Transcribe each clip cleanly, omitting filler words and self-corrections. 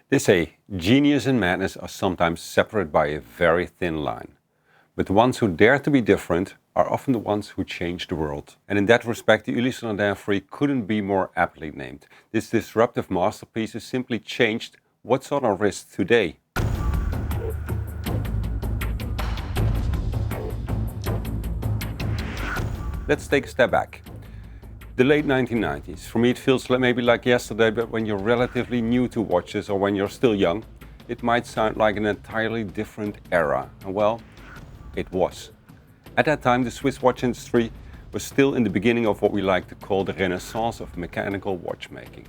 They say genius and madness are sometimes separated by a very thin line. But the ones who dare to be different are often the ones who change the world. And in that respect, the Ulysse Nardin Freak couldn't be more aptly named. This disruptive masterpiece has simply changed what's on our wrist today. Let's take a step back. The late 1990s. For me it feels maybe like yesterday, but when you're relatively new to watches or when you're still young, it might sound like an entirely different era. And well, it was. At that time, the Swiss watch industry was still in the beginning of what we like to call the renaissance of mechanical watchmaking.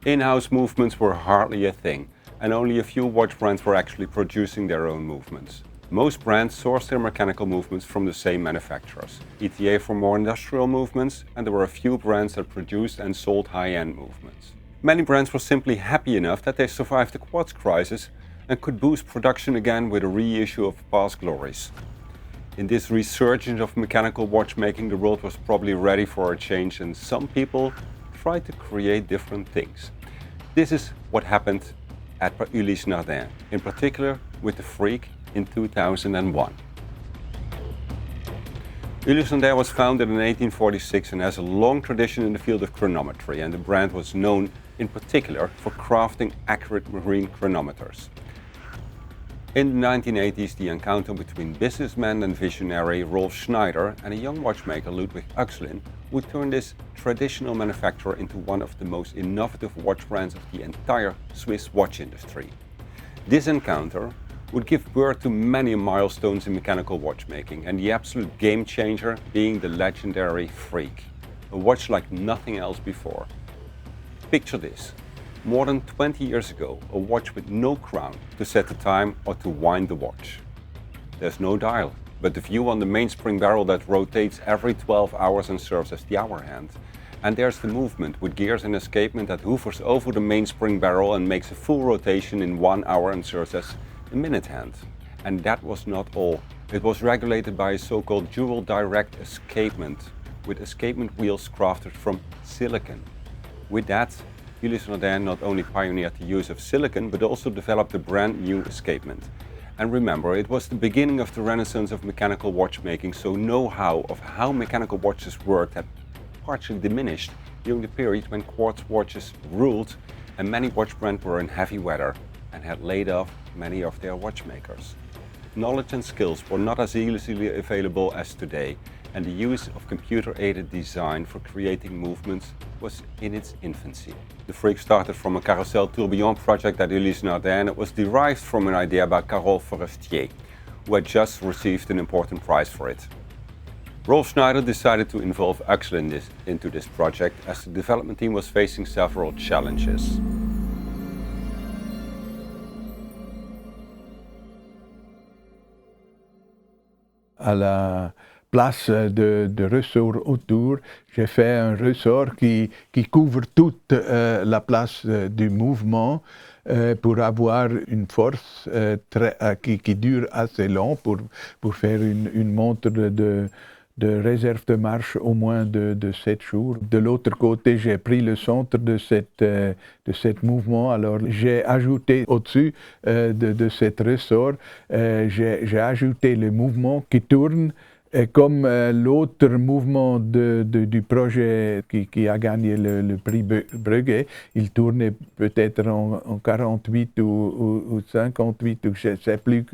In-house movements were hardly a thing, and only a few watch brands were actually producing their own movements. Most brands sourced their mechanical movements from the same manufacturers, ETA for more industrial movements, and there were a few brands that produced and sold high-end movements. Many brands were simply happy enough that they survived the quartz crisis and could boost production again with a reissue of past glories. In this resurgence of mechanical watchmaking, the world was probably ready for a change, and some people tried to create different things. This is what happened at Ulysse Nardin, in particular with the Freak in 2001. Ulysse Nardin was founded in 1846 and has a long tradition in the field of chronometry, and the brand was known in particular for crafting accurate marine chronometers. In the 1980s, the encounter between businessman and visionary Rolf Schneider and a young watchmaker Ludwig Oechslin would turn this traditional manufacturer into one of the most innovative watch brands of the entire Swiss watch industry. This encounter would give birth to many milestones in mechanical watchmaking, and the absolute game changer being the legendary Freak, a watch like nothing else before. Picture this. More than 20 years ago, a watch with no crown to set the time or to wind the watch. There's no dial, but the view on the mainspring barrel that rotates every 12 hours and serves as the hour hand. And there's the movement with gears and escapement that hovers over the mainspring barrel and makes a full rotation in 1 hour and serves as the minute hand. And that was not all. It was regulated by a so-called dual direct escapement, with escapement wheels crafted from silicon. With that, Ulysse Nardin not only pioneered the use of silicon, but also developed a brand new escapement. And remember, it was the beginning of the renaissance of mechanical watchmaking, so know-how of how mechanical watches worked had partially diminished during the period when quartz watches ruled and many watch brands were in heavy weather and had laid off many of their watchmakers. Knowledge and skills were not as easily available as today, and the use of computer-aided design for creating movements was in its infancy. The Freak started from a carousel tourbillon project at Ulysse Nardin. It was derived from an idea by Carole Forestier, who had just received an important prize for it. Rolf Schneider decided to involve Oechslin into this project as the development team was facing several challenges. À la place de ressort autour, j'ai fait un ressort qui couvre toute la place du mouvement pour avoir une force qui dure assez long pour faire une montre de réserve de marche au moins de 7 jours. De l'autre côté, j'ai pris le centre de cet mouvement, alors j'ai ajouté au-dessus de cet ressort, j'ai ajouté le mouvement qui tourne. Et comme l'autre mouvement du projet qui a gagné le prix Breguet, il tournait peut-être en 48 ou 58 ou je ne sais plus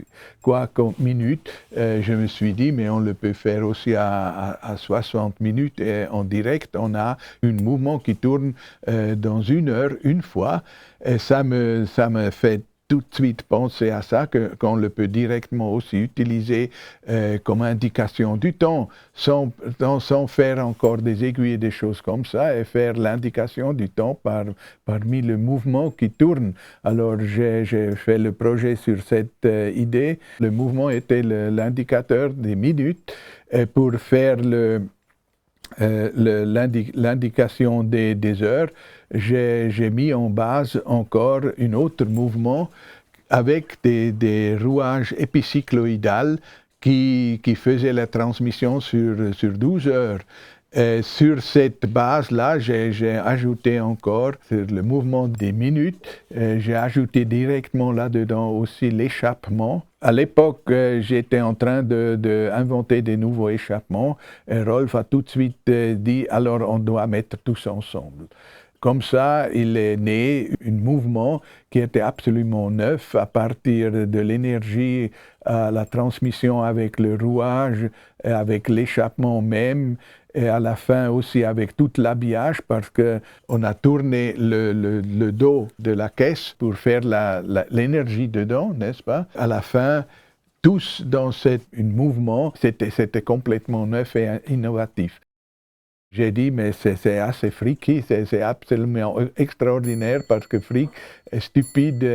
quoi comme minutes, je me suis dit mais on le peut faire aussi à 60 minutes et en direct on a un mouvement qui tourne dans 1 heure une fois et ça me fait tout de suite penser à ça, qu'on le peut directement aussi utiliser comme indication du temps, sans faire encore des aiguilles et des choses comme ça, et faire l'indication du temps parmi le mouvement qui tourne. Alors j'ai fait le projet sur cette idée. Le mouvement était l'indicateur des minutes, et pour faire l'indication des heures, j'ai mis en base encore un autre mouvement avec des rouages épicycloïdales qui faisaient la transmission sur 12 heures. Sur cette base-là, j'ai ajouté encore sur le mouvement des minutes, j'ai ajouté directement là-dedans aussi l'échappement. À l'époque, j'étais en train d'inventer des nouveaux échappements et Rolf a tout de suite dit alors on doit mettre tous ensemble. Comme ça, il est né un mouvement qui était absolument neuf à partir de l'énergie à la transmission avec le rouage, avec l'échappement même, et à la fin aussi avec tout l'habillage parce qu'on a tourné le dos de la caisse pour faire l'énergie dedans, n'est-ce pas? À la fin, tous dans un mouvement, c'était complètement neuf et innovatif. J'ai dit, mais c'est assez freaky, c'est absolument extraordinaire parce que freak est stupide,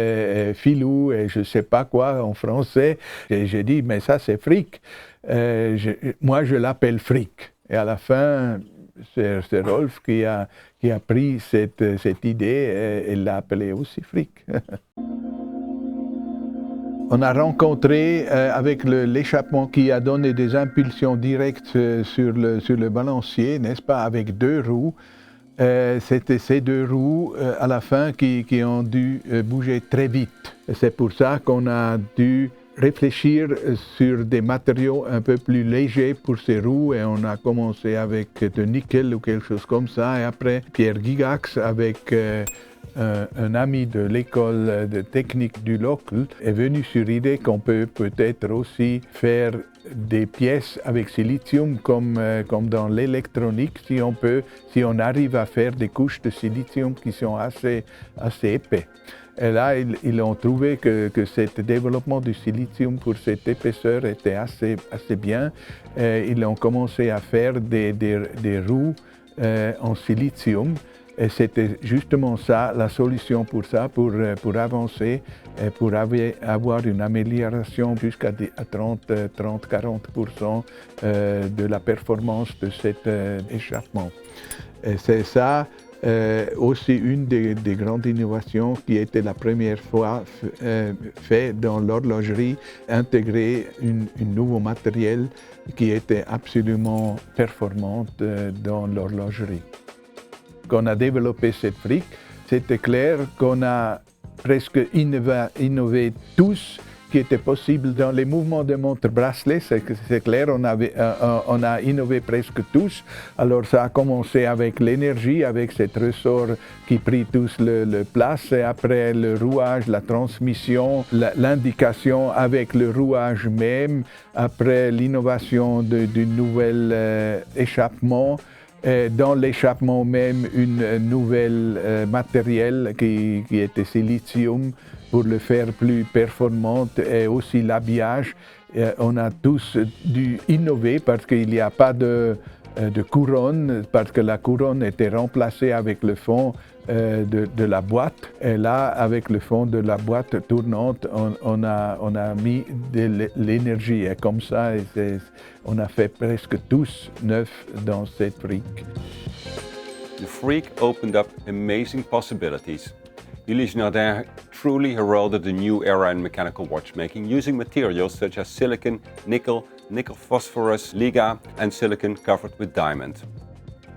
filou et je ne sais pas quoi en français. Et j'ai dit, mais ça c'est freak. Moi je l'appelle freak. Et à la fin, c'est Rolf qui a pris cette idée et l'a appelé aussi freak. On a rencontré avec l'échappement qui a donné des impulsions directes sur le balancier, n'est-ce pas, avec deux roues. C'était ces deux roues à la fin qui ont dû bouger très vite. C'est pour ça qu'on a dû réfléchir sur des matériaux un peu plus légers pour ces roues et on a commencé avec de nickel ou quelque chose comme ça et après Pierre Gigax avec un ami de l'école de technique du local est venu sur l'idée qu'on peut peut-être aussi faire des pièces avec silicium comme dans l'électronique si on arrive à faire des couches de silicium qui sont assez épais. Et là, ils ont trouvé que ce développement du silicium pour cette épaisseur était assez bien. Ils ont commencé à faire des roues en silicium. Et c'était justement ça, la solution pour ça, pour avancer, et pour avoir une amélioration jusqu'à 30-40% de la performance de cet échappement. Et c'est ça aussi une des grandes innovations qui était la première fois fait dans l'horlogerie, intégrer un nouveau matériel qui était absolument performant dans l'horlogerie. Quand on a développé cette fric, c'était clair qu'on a presque innové tous ce qui était possible dans les mouvements de montre-bracelet. C'est clair, on a innové presque tous. Alors ça a commencé avec l'énergie, avec cet ressort qui prit tous le place, et après le rouage, la transmission, l'indication avec le rouage même, après l'innovation du nouvel échappement. Dans l'échappement même, une nouvelle matériel qui était silicium pour le faire plus performant et aussi l'habillage. On a tous dû innover parce qu'il n'y a pas de couronne, parce que la couronne était remplacée avec le fond de la boîte. Et là, avec le fond de la boîte tournante, on a mis de l'énergie. Et comme ça, on a fait presque tous neuf dans cette fric. The Freak opened up amazing possibilities. Ulysse Nardin truly heralded a new era in mechanical watchmaking using materials such as silicon, nickel phosphorus, liga and silicon covered with diamond.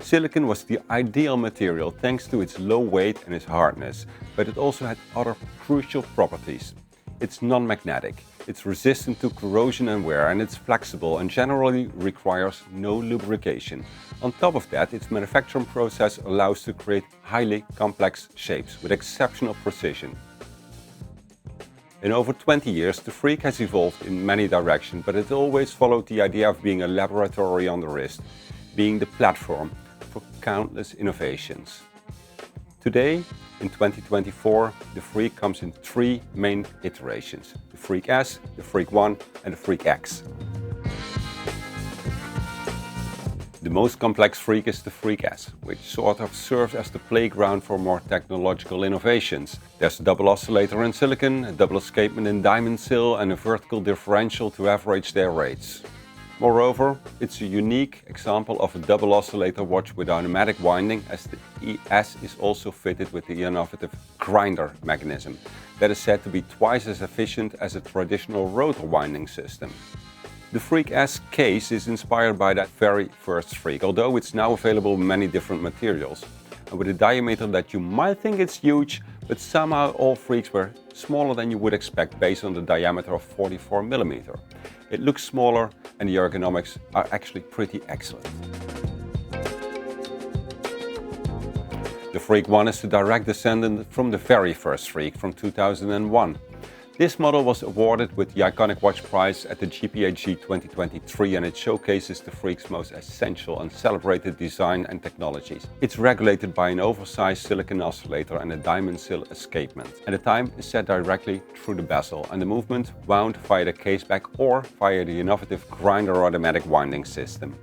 Silicon was the ideal material thanks to its low weight and its hardness, but it also had other crucial properties. It's non-magnetic, it's resistant to corrosion and wear, and it's flexible and generally requires no lubrication. On top of that, its manufacturing process allows to create highly complex shapes with exceptional precision. In over 20 years, the Freak has evolved in many directions, but it always followed the idea of being a laboratory on the wrist, being the platform for countless innovations. Today, in 2024, the Freak comes in three main iterations: the Freak S, the Freak 1 and the Freak X. The most complex Freak is the Freak S, which sort of serves as the playground for more technological innovations. There's a double oscillator in silicon, a double escapement in diamond sill and a vertical differential to average their rates. Moreover, it's a unique example of a double oscillator watch with automatic winding, as the ES is also fitted with the innovative grinder mechanism that is said to be twice as efficient as a traditional rotor winding system. The Freak S case is inspired by that very first Freak, although it's now available in many different materials. And with a diameter that you might think it's huge, but somehow all Freaks were smaller than you would expect based on the diameter of 44 mm. It looks smaller and the ergonomics are actually pretty excellent. The Freak 1 is the direct descendant from the very first Freak from 2001. This model was awarded with the iconic watch prize at the GPHG 2023 and it showcases the Freak's most essential and celebrated design and technologies. It's regulated by an oversized silicon oscillator and a diamond sill escapement. And the time is set directly through the bezel and the movement wound via the caseback or via the innovative grinder automatic winding system.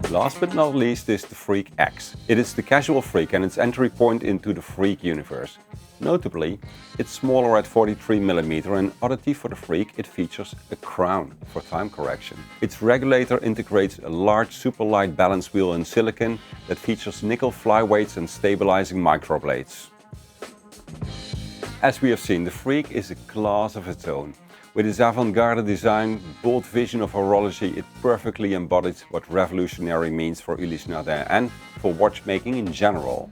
Last but not least is the Freak X. It is the casual Freak and its entry point into the Freak universe. Notably, it's smaller at 43 mm and oddity for the Freak, it features a crown for time correction. Its regulator integrates a large super light balance wheel in silicon that features nickel flyweights and stabilizing microblades. As we have seen, the Freak is a class of its own. With its avant-garde design, bold vision of horology, it perfectly embodies what revolutionary means for Ulysse Nardin and for watchmaking in general.